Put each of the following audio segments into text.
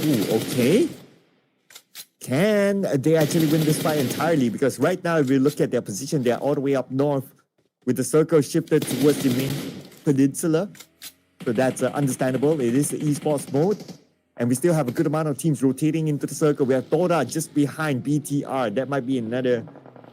Ooh, okay. Can they actually win this fight entirely? Because right now, if we look at their position, they're all the way up north with the circle shifted towards the main peninsula. So that's understandable. It is the esports mode. And we still have a good amount of teams rotating into the circle. We have Tora just behind BTR. That might be another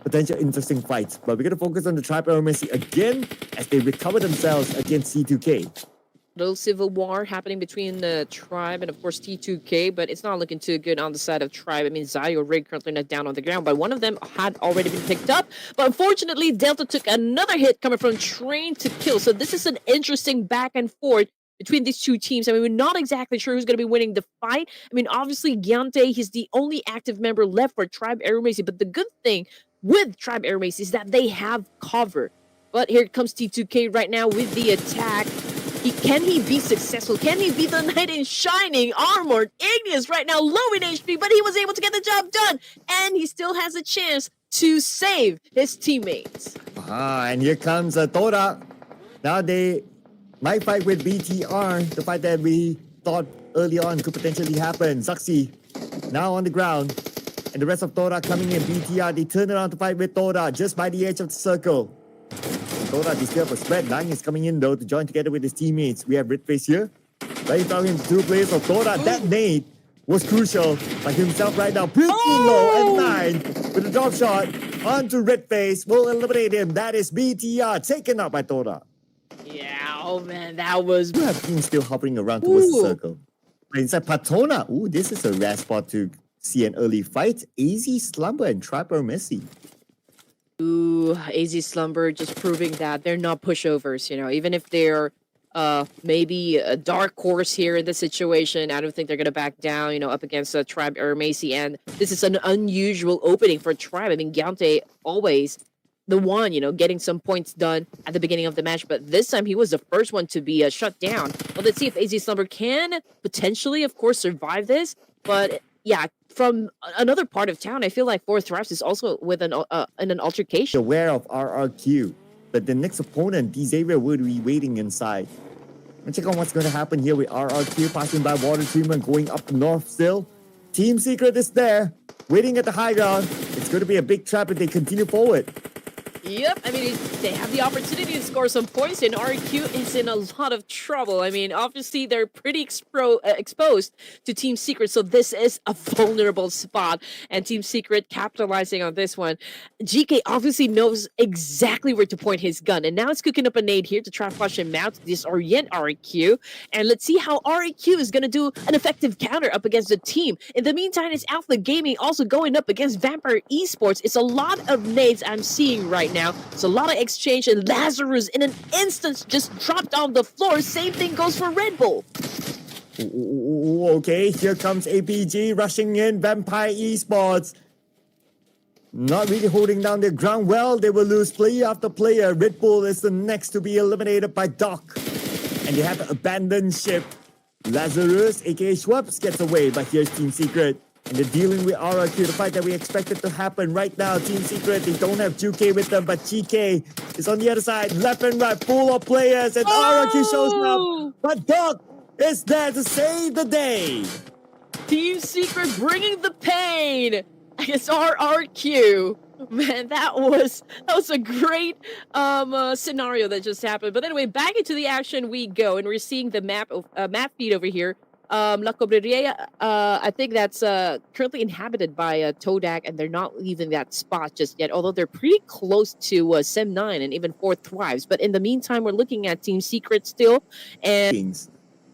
potential interesting fight. But we're going to focus on the Tribe Eremacy again as they recover themselves against C2K. Little civil war happening between the Tribe and, of course, T2K, but it's not looking too good on the side of Tribe. I mean, Zayo Rig currently not down on the ground, but one of them had already been picked up. But unfortunately, Delta took another hit coming from Train to Kill. So this is an interesting back and forth between these two teams. I mean, we're not exactly sure who's going to be winning the fight. I mean, obviously, Gyante, he's the only active member left for Tribe Eremacy, but the good thing with Tribe Eremacy is that they have cover. But here comes T2K right now with the attack. Can he be successful? Can he be the knight in shining armored? Igneous right now low in HP, but he was able to get the job done. And he still has a chance to save his teammates. And here comes Tora. Now they might fight with BTR. The fight that we thought early on could potentially happen. Zaxi now on the ground. And the rest of Tora coming in. BTR, they turn around to fight with Tora just by the edge of the circle. Tora, they still have a spread. Lang is coming in though to join together with his teammates. We have Redface here. Right in front of him, 2 players of Tora. That nade was crucial. But himself right now, pretty low at 9 with a drop shot onto Redface. Will eliminate him. That is BTR taken out by Tora. Yeah, oh man, that was... You have teams still hovering around towards the circle. But inside Patona, this is a rare spot to see an early fight. AZ Slumber and Tribe Eremacy. Ooh, AZ Slumber just proving that they're not pushovers, you know, even if they're maybe a dark horse here in this situation, I don't think they're going to back down, you know, up against Tribe Eremacy. And this is an unusual opening for Tribe. I mean, Gyante always the one, you know, getting some points done at the beginning of the match, but this time he was the first one to be shut down. Well, let's see if AZ Slumber can potentially, of course, survive this. But yeah, from another part of town, I feel like Fourth Thrives is also with an altercation. Aware of RRQ, but the next opponent, Xavier, would be waiting inside. Let's check on what's going to happen here with RRQ passing by water treatment, going up north still. Team Secret is there, waiting at the high ground. It's going to be a big trap if they continue forward. Yep, I mean, they have the opportunity to score some points, and RQ is in a lot of trouble. I mean, obviously, they're pretty exposed to Team Secret, so this is a vulnerable spot, and Team Secret capitalizing on this one. GK obviously knows exactly where to point his gun, and now it's cooking up a nade here to try to flush him out to disorient RQ, and let's see how RQ is going to do an effective counter up against the team. In the meantime, it's Alpha Gaming also going up against Vampire Esports. It's a lot of nades I'm seeing right now. It's a lot of exchange, and Lazarus in an instant just dropped on the floor. Same thing goes for Red Bull. Ooh, okay, here comes APG rushing in. Vampire Esports not really holding down their ground well. They will lose player after player. Red Bull is the next to be eliminated by Doc, and they have to abandon ship. Lazarus, aka Schwabs, gets away, but here's Team Secret. And they're dealing with RRQ, the fight that we expected to happen right now. Team Secret, they don't have GK with them, but GK is on the other side, left and right, full of players, and RRQ shows up. But Doc is there to save the day. Team Secret bringing the pain. It's RRQ. Man, that was a great scenario that just happened. But anyway, back into the action we go, and we're seeing the map feed over here. La Cobreria, I think that's currently inhabited by Todak, and they're not leaving that spot just yet, although they're pretty close to Sem 9 and even Fourth Thrives. But in the meantime, we're looking at Team Secret still. And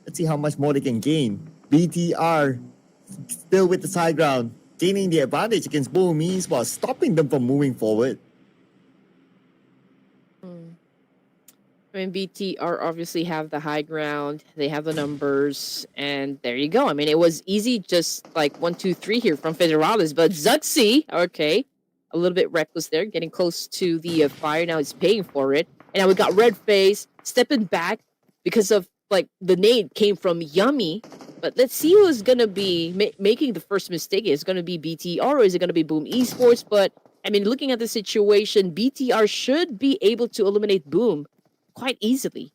let's see how much more they can gain. BTR still with the high ground, gaining the advantage against Boom Esports, stopping them from moving forward. I mean, BTR obviously have the high ground, they have the numbers, and there you go. I mean, it was easy, just like 1, 2, 3 here from Federalis, but Zuxi, okay, a little bit reckless there, getting close to the fire. Now he's paying for it, and now we got Redface stepping back because of, like, the nade came from Yummy. But let's see who's gonna be making the first mistake. Is it gonna be BTR or is it gonna be Boom Esports? But I mean, looking at the situation, BTR should be able to eliminate Boom quite easily.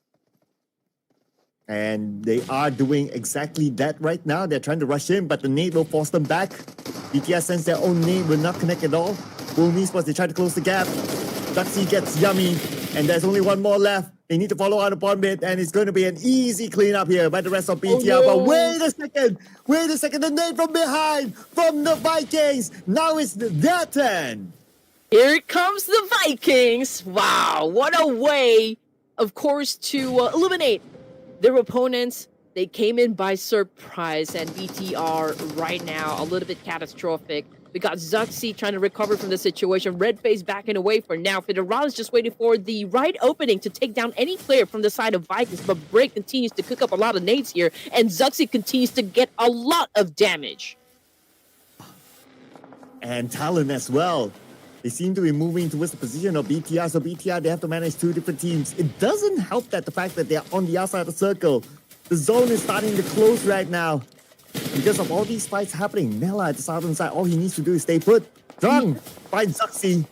And they are doing exactly that right now. They're trying to rush in, but the nade will force them back. BTR sends their own nade, will not connect at all. Vikings Esports, they try to close the gap. Duxie gets yummy, and there's only one more left. They need to follow out upon mid, and it's going to be an easy cleanup here by the rest of BTR. no. But wait a second, the nade from behind, from the Vikings. Now it's their turn. Here comes the Vikings. Wow, what a way, of course, to eliminate their opponents. They came in by surprise, and BTR right now a little bit catastrophic. We got Zuxi trying to recover from the situation. Redface backing away for now. Federal is just waiting for the right opening to take down any player from the side of Vikings, but Break continues to cook up a lot of nades here, and Zuxi continues to get a lot of damage. And Talon as well. They seem to be moving towards the position of BTR, so BTR, they have to manage two different teams. It doesn't help that the fact that they're on the outside of the circle. The zone is starting to close right now. Because of all these fights happening, Nella at the southern side, all he needs to do is stay put. Drunk, find Zuxi.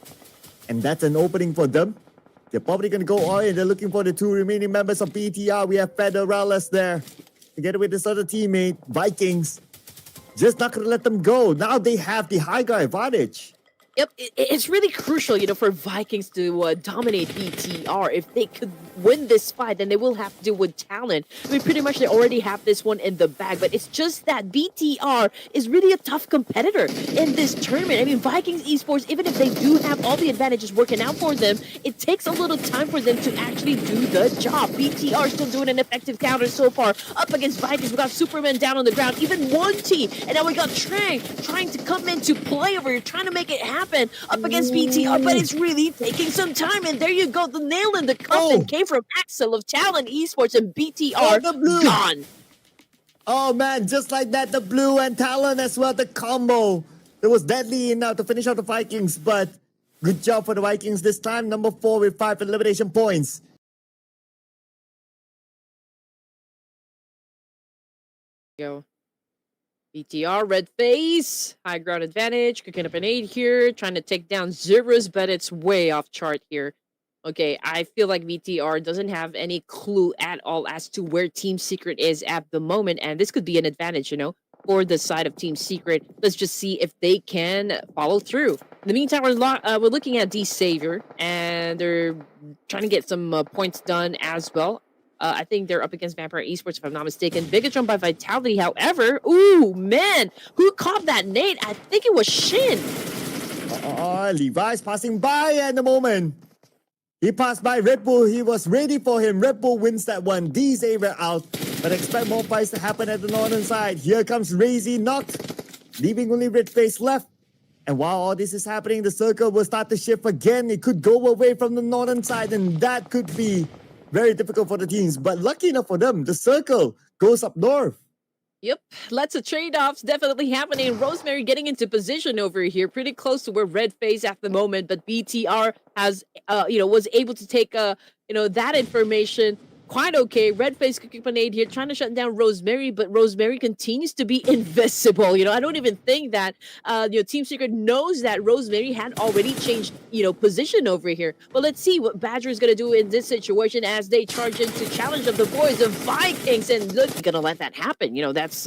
And that's an opening for them. They're probably going to go all in. They're looking for the two remaining members of BTR. We have Federales there, together with this other teammate, Vikings. Just not going to let them go. Now they have the high guard advantage. Yep, it's really crucial, for Vikings to dominate BTR. If they could win this fight, then they will have to deal with talent. I mean, pretty much they already have this one in the bag, but it's just that BTR is really a tough competitor in this tournament. I mean, Vikings Esports, even if they do have all the advantages working out for them, it takes a little time for them to actually do the job. BTR still doing an effective counter so far. Up against Vikings, we got Superman down on the ground, even 1T, and now we got Trang trying to come into play over here, trying to make it happen up against BTR, but it's really taking some time. And there you go, the nail in the coffin came from Axel of Talon Esports, and BTR gone. Oh man, just like that, the blue and Talon as well, the combo. It was deadly enough to finish out the Vikings, but good job for the Vikings this time. Number 4 with 5 elimination points. Go. BTR, red face, high ground advantage, cooking up an 8 here, trying to take down Zerus, but it's way off chart here. Okay, I feel like BTR doesn't have any clue at all as to where Team Secret is at the moment, and this could be an advantage, for the side of Team Secret. Let's just see if they can follow through. In the meantime, we're looking at D Savior, and they're trying to get some points done as well. I think they're up against Vampire Esports, if I'm not mistaken. Bigatron by Vitality, however. Ooh, man. Who caught that nade? I think it was Shin. Levi's passing by at the moment. He passed by Red Bull. He was ready for him. Red Bull wins that one. D Savior out. But expect more fights to happen at the northern side. Here comes Razy knocked, leaving only Red Face left. And while all this is happening, the circle will start to shift again. It could go away from the northern side, and that could be very difficult for the teams, but lucky enough for them, the circle goes up north. Yep, lots of trade-offs definitely happening. Rosemary getting into position over here, pretty close to where Red Face at the moment, but BTR has, was able to take, that information quite okay. Red Face cooking up an 8 here, trying to shut down Rosemary, but Rosemary continues to be invisible. I don't even think that, Team Secret knows that Rosemary had already changed, position over here. But let's see what Badger is going to do in this situation as they charge into challenge of the boys of Vikings. And look, going to let that happen. That's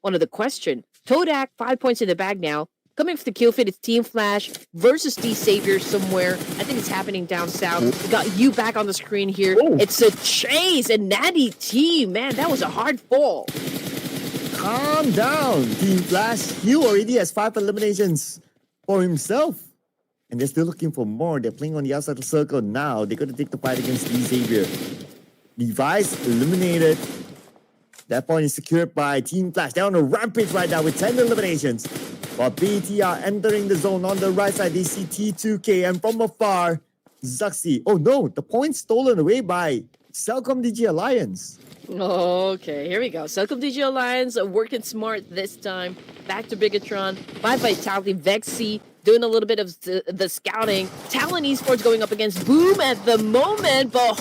one of the question. Todak, 5 points in the bag now. Coming for the kill feed, it's Team Flash versus D Savior somewhere. I think it's happening down south. We got you back on the screen here. Oh. It's a chase and Natty T. Man, that was a hard fall. Calm down, Team Flash. He already has 5 eliminations for himself. And they're still looking for more. They're playing on the outside of the circle now. They're going to take the fight against D Savior. Device eliminated. That point is secured by Team Flash. They're on a rampage right now with 10 eliminations. While BTR entering the zone on the right side, they see T2K, and from afar, Zuxi. Oh no, the point stolen away by Celcom DG Alliance. Okay, here we go. Celcom DG Alliance working smart this time. Back to Bigatron by Vitality. Vexy doing a little bit of the scouting. Talon Esports going up against Boom at the moment, but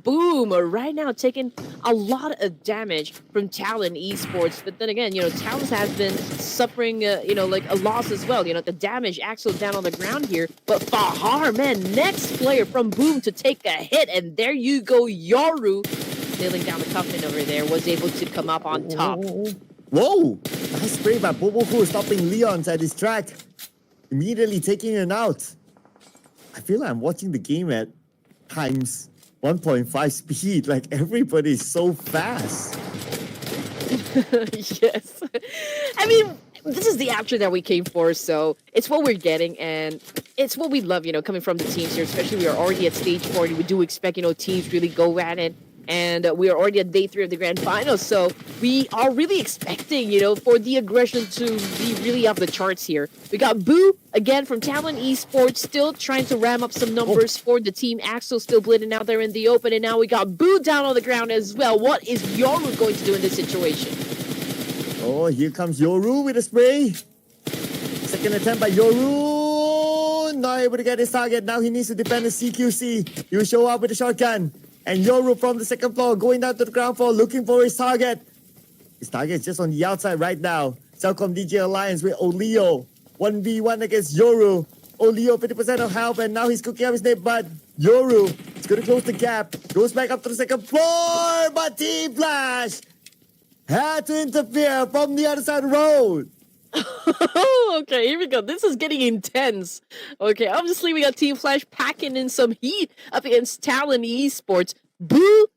Boom right now taking a lot of damage from Talon Esports. But then again, Talon has been suffering, like a loss as well. The damage, Axel down on the ground here. But Fahar, man, next player from Boom to take a hit. And there you go, Yoru nailing down the Covenant over there, was able to come up on top. Whoa! Nice spray by Boboku, stopping Leon's at his track. Immediately taking him out. I feel like I'm watching the game at times 1.5 speed. Like everybody's so fast. Yes. I mean, this is the action that we came for, so it's what we're getting, and it's what we love, coming from the teams here, especially we are already at stage 40. We do expect, teams really go at it, and we are already at day 3 of the grand finals, so we are really expecting, for the aggression to be really off the charts here. We got Boo, again, from Talon Esports, still trying to ram up some numbers for the team. Axel still bleeding out there in the open, and now we got Boo down on the ground as well. What is Yoru going to do in this situation? Oh, here comes Yoru with a spray. Second attempt by Yoru. Not able to get his target. Now he needs to defend the CQC. He will show up with a shotgun. And Yoru from the second floor going down to the ground floor looking for his target. His target is just on the outside right now. Celcom DJ Alliance with Olio. 1v1 against Yoru. Olio 50% of health and now he's cooking up his name, but Yoru is going to close the gap. Goes back up to the second floor, but Team Flash had to interfere from the other side of the road. Okay, here we go. This is getting intense. Okay, obviously we got Team Flash packing in some heat up against Talon Esports. Boo!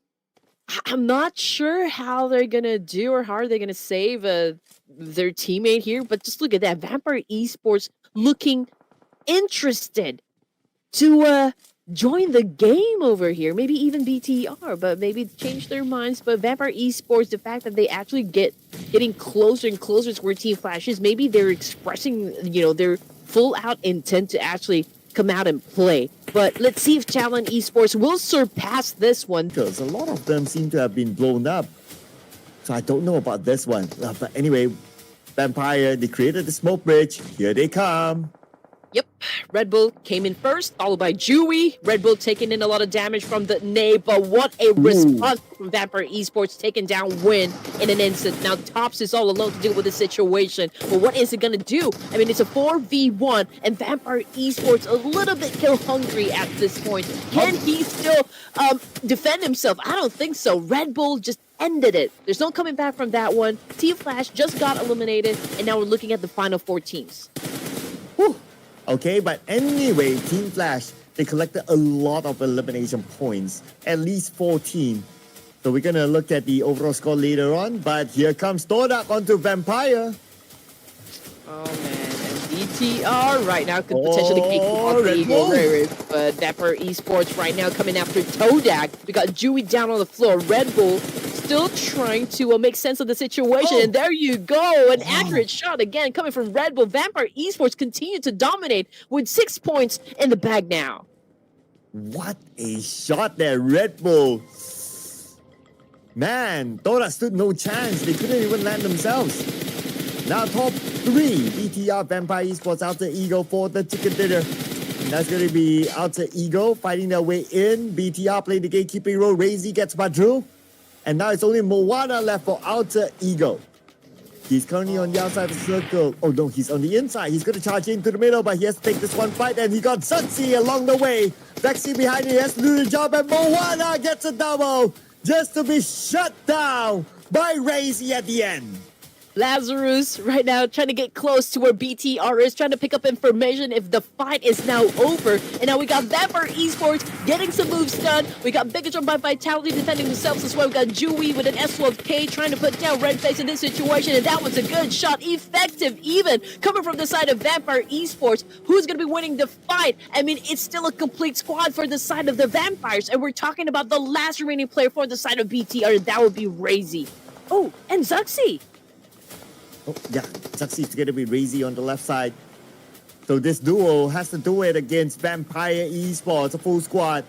I'm not sure how they're gonna do or how are they gonna save their teammate here, but just look at that. Vampire Esports looking interested to join the game over here. Maybe even BTR, but maybe change their minds. But Vampire Esports, the fact that they actually getting closer and closer to where Team Flash is, maybe they're expressing, their full out intent to actually come out and play. But let's see if Talon Esports will surpass this one. Because a lot of them seem to have been blown up. So I don't know about this one. But anyway, Vampire, they created the smoke bridge. Here they come. Yep, Red Bull came in first, followed by Dewey. Red Bull taking in a lot of damage from the Nay, but what a response from Vampire Esports, taking down Win in an instant. Now Tops is all alone to deal with the situation, but what is it going to do? I mean, it's a 4v1, and Vampire Esports a little bit kill hungry at this point. Can he still defend himself? I don't think so. Red Bull just ended it. There's no coming back from that one. Team Flash just got eliminated, and now we're looking at the final 4 teams. Whew. Okay, but anyway, Team Flash, they collected a lot of elimination points, at least 14. So we're gonna look at the overall score later on, but here comes Tora onto Vampire. Oh man, and BTR right now could potentially kick off the Eagle Raiders, but Vampire Esports right now coming after Todak. We got Dewey down on the floor, Red Bull still trying to make sense of the situation, and there you go, an accurate shot again coming from Red Bull. Vampire Esports continue to dominate with 6 points in the bag now. What a shot there, Red Bull. Man, Tora stood no chance. They couldn't even land themselves. Now top 3, BTR, Vampire Esports, Alter Ego for the chicken dinner. And that's going to be Alter Ego fighting their way in. BTR playing the gatekeeping role. Razy gets Badru. And now it's only Moana left for Alter Ego. He's currently on the outside of the circle. Oh no, he's on the inside. He's going to charge into the middle, but he has to take this one fight. And he got Zutzi along the way. Vexy behind him, he has to do the job. And Moana gets a double just to be shut down by Razy at the end. Lazarus right now trying to get close to where BTR is, trying to pick up information if the fight is now over. And now we got Vampire Esports getting some moves done. We got Bigatron by Vitality defending themselves as well. We got Dewey with an S12K trying to put down Redface in this situation. And that was a good shot. Effective even. Coming from the side of Vampire Esports. Who's going to be winning the fight? I mean, it's still a complete squad for the side of the Vampires. And we're talking about the last remaining player for the side of BTR. That would be Razy. Oh, and Zuxi. Oh, yeah, Zuxi's going to be Razy on the left side. So this duo has to do it against Vampire Esports, a full squad.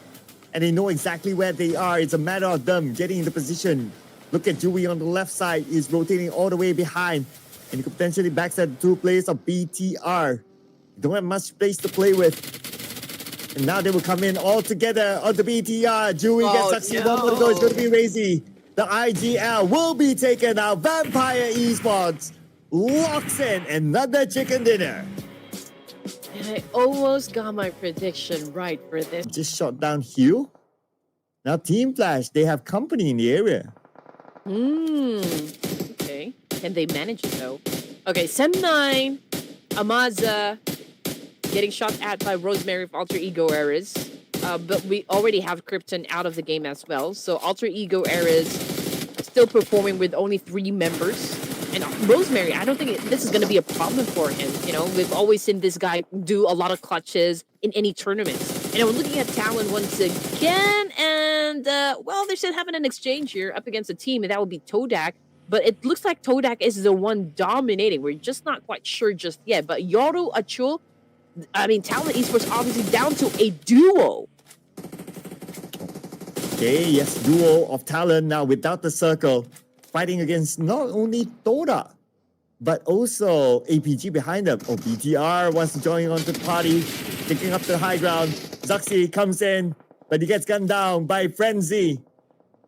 And they know exactly where they are. It's a matter of them getting into position. Look at Dewey on the left side. He's rotating all the way behind. And he could potentially backstab the 2 players of BTR. Don't have much space to play with. And now they will come in all together on the BTR. Dewey gets Zuxi. No. 1 more to go. It's going to be Razy. The IGL will be taken out. Vampire Esports locks in another chicken dinner. And I almost got my prediction right for this. Just shot down Hugh. Now Team Flash, they have company in the area. Okay. Can they manage it though? Okay, Sem9, Amaza, getting shot at by Rosemary of Alter Ego Eras. But we already have Krypton out of the game as well. So Alter Ego Eras still performing with only 3 members. And Rosemary, I don't think this is going to be a problem for him. You know, we've always seen this guy do a lot of clutches in any tournaments. And we're looking at Talon once again. And, well, they're still having an exchange here up against a team. And that would be Todak. But it looks like Todak is the one dominating. We're just not quite sure just yet. But Yoru, Achul, I mean, Talon Esports obviously down to a duo. Okay, yes, duo of Talon now without the circle. Fighting against not only Tora, but also APG behind them. Oh, BTR wants to join onto the party, taking up the high ground. Zaxi comes in, but he gets gunned down by Frenzy.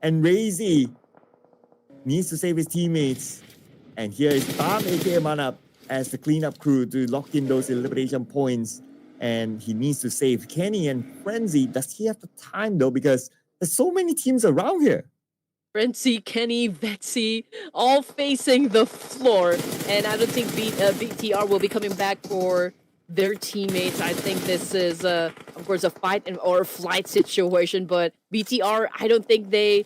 And Razy needs to save his teammates. And here is Tam aka Manap as the cleanup crew to lock in those elimination points. And he needs to save Kenny and Frenzy. Does he have the time though? Because there's so many teams around here. Frenzy, Kenny, Vexy, all facing the floor. And I don't think BTR will be coming back for their teammates. I think this is, of course, a fight or a flight situation. But BTR, I don't think they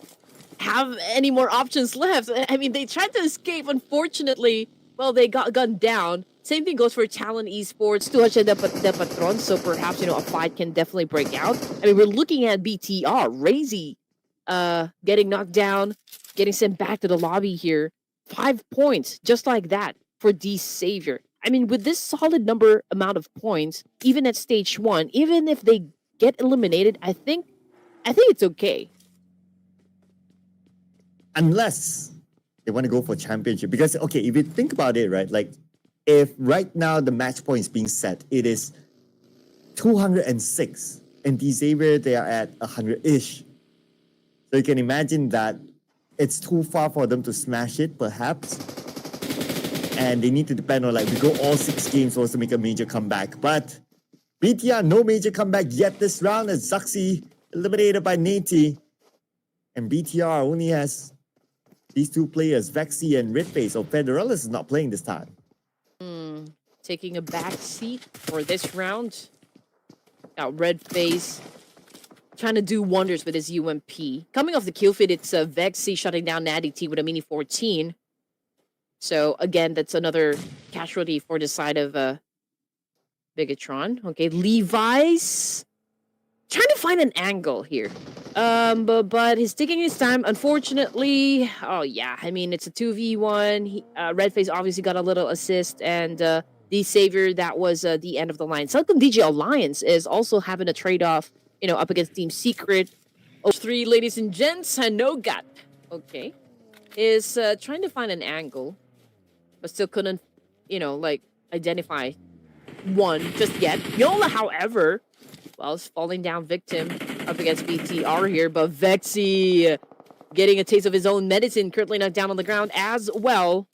have any more options left. I mean, they tried to escape. Unfortunately, well, they got gunned down. Same thing goes for Talon Esports. Tuhache de Patron. So perhaps, you know, a fight can definitely break out. I mean, we're looking at BTR, Razy, getting knocked down, getting sent back to the lobby here. 5 points, just like that, for D Savior. I mean, with this solid amount of points, even at stage 1, even if they get eliminated, I think it's okay. Unless they want to go for championship. Because, okay, if you think about it, right, like, if right now the match point is being set, it is 206, and D Savior, they are at 100-ish. So you can imagine that it's too far for them to smash it, perhaps. And they need to depend on, like, we go all 6 games for us to make a major comeback. But BTR, no major comeback yet this round as Zaxi eliminated by Nate. And BTR only has these 2 players, Vexy and Redface. So Federales is not playing this time. Taking a back seat for this round. Now, Redface trying to do wonders with his UMP. Coming off the kill feed, it's Vexy shutting down Natty T with a Mini 14. So, again, that's another casualty for the side of Bigatron. Okay, Levi's trying to find an angle here. But he's taking his time. Unfortunately, oh yeah, I mean, it's a 2v1. Redface obviously got a little assist, and the Savior, that was the end of the line. Selcom DJ Alliance is also having a trade-off, you know, up against Team Secret. 3, ladies and gents, and no gut. Okay. Is trying to find an angle, but still couldn't, you know, like, identify one just yet. Yola, however, well, is falling down victim up against BTR here, but Vexy getting a taste of his own medicine, currently knocked down on the ground as well.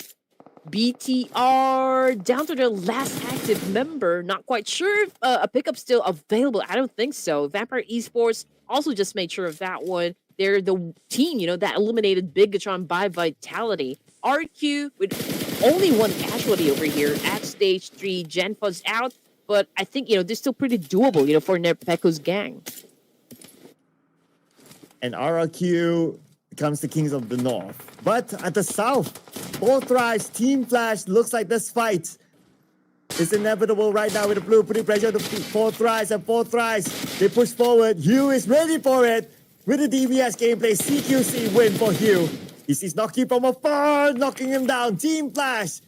BTR down to their last active member. Not quite sure if a pickup's still available. I don't think so. Vampire Esports also just made sure of that one. They're the team, you know, that eliminated Bigatron by Vitality. RQ with only 1 casualty over here at stage 3. Genfuzz out, but I think, you know, this is still pretty doable, you know, for Nerpeko's gang. And RRQ becomes the Kings of the North. But at the South, Forthrise, Team Flash, looks like this fight is inevitable right now with the blue, putting pressure on the Forthrise, and Forthrise, they push forward. Hugh is ready for it. With the DVS gameplay, CQC win for Hugh. He sees Noki from afar, knocking him down. Team Flash